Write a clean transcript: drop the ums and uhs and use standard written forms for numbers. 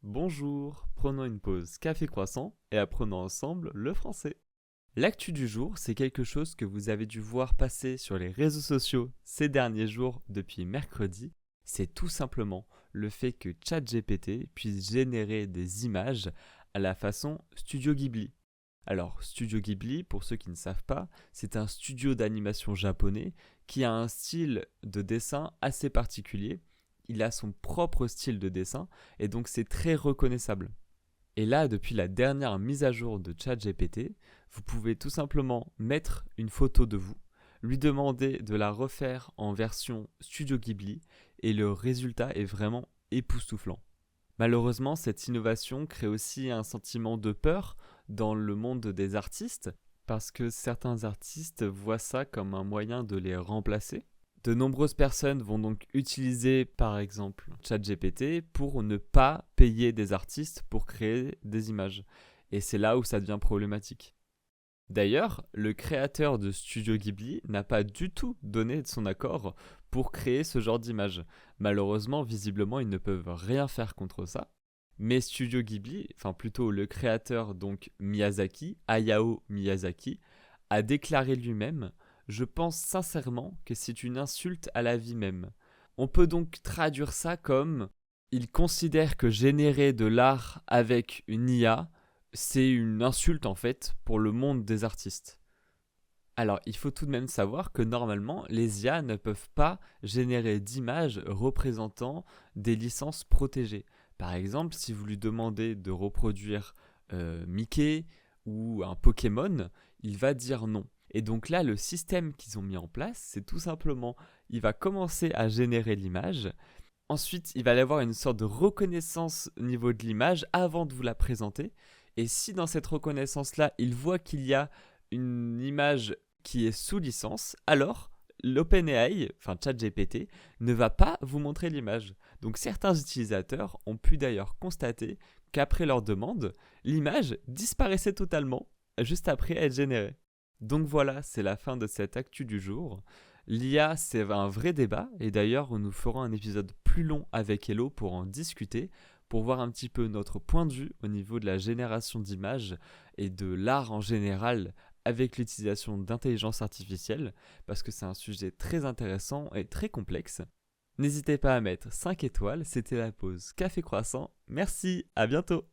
Bonjour, prenons une pause café croissant et apprenons ensemble le français. L'actu du jour, c'est quelque chose que vous avez dû voir passer sur les réseaux sociaux ces derniers jours depuis mercredi. C'est tout simplement le fait que ChatGPT puisse générer des images à la façon Studio Ghibli. Alors, Studio Ghibli, pour ceux qui ne savent pas, c'est un studio d'animation japonais qui a un style de dessin assez particulier. Il a son propre style de dessin et donc c'est très reconnaissable. Et là, depuis la dernière mise à jour de ChatGPT, vous pouvez tout simplement mettre une photo de vous, lui demander de la refaire en version Studio Ghibli et le résultat est vraiment époustouflant. Malheureusement, cette innovation crée aussi un sentiment de peur dans le monde des artistes parce que certains artistes voient ça comme un moyen de les remplacer. De nombreuses personnes vont donc utiliser par exemple ChatGPT pour ne pas payer des artistes pour créer des images. Et c'est là où ça devient problématique. D'ailleurs, le créateur de Studio Ghibli n'a pas du tout donné son accord pour créer ce genre d'image. Malheureusement, visiblement, ils ne peuvent rien faire contre ça. Mais Studio Ghibli, enfin plutôt le créateur donc Miyazaki, Hayao Miyazaki, a déclaré lui-même: je pense sincèrement que c'est une insulte à la vie même. On peut donc traduire ça comme: il considère que générer de l'art avec une IA, c'est une insulte en fait pour le monde des artistes. Alors, il faut tout de même savoir que normalement, les IA ne peuvent pas générer d'images représentant des licences protégées. Par exemple, si vous lui demandez de reproduire Mickey ou un Pokémon, il va dire non. Et donc là, le système qu'ils ont mis en place, c'est tout simplement, il va commencer à générer l'image. Ensuite, il va y avoir une sorte de reconnaissance au niveau de l'image avant de vous la présenter. Et si dans cette reconnaissance-là, il voit qu'il y a une image qui est sous licence, alors l'OpenAI, enfin ChatGPT, ne va pas vous montrer l'image. Donc certains utilisateurs ont pu d'ailleurs constater qu'après leur demande, l'image disparaissait totalement juste après être générée. Donc voilà, c'est la fin de cette actu du jour. L'IA, c'est un vrai débat, et d'ailleurs, nous ferons un épisode plus long avec Hello pour en discuter, pour voir un petit peu notre point de vue au niveau de la génération d'images et de l'art en général avec l'utilisation d'intelligence artificielle, parce que c'est un sujet très intéressant et très complexe. N'hésitez pas à mettre 5 étoiles, c'était la pause Café Croissant. Merci, à bientôt!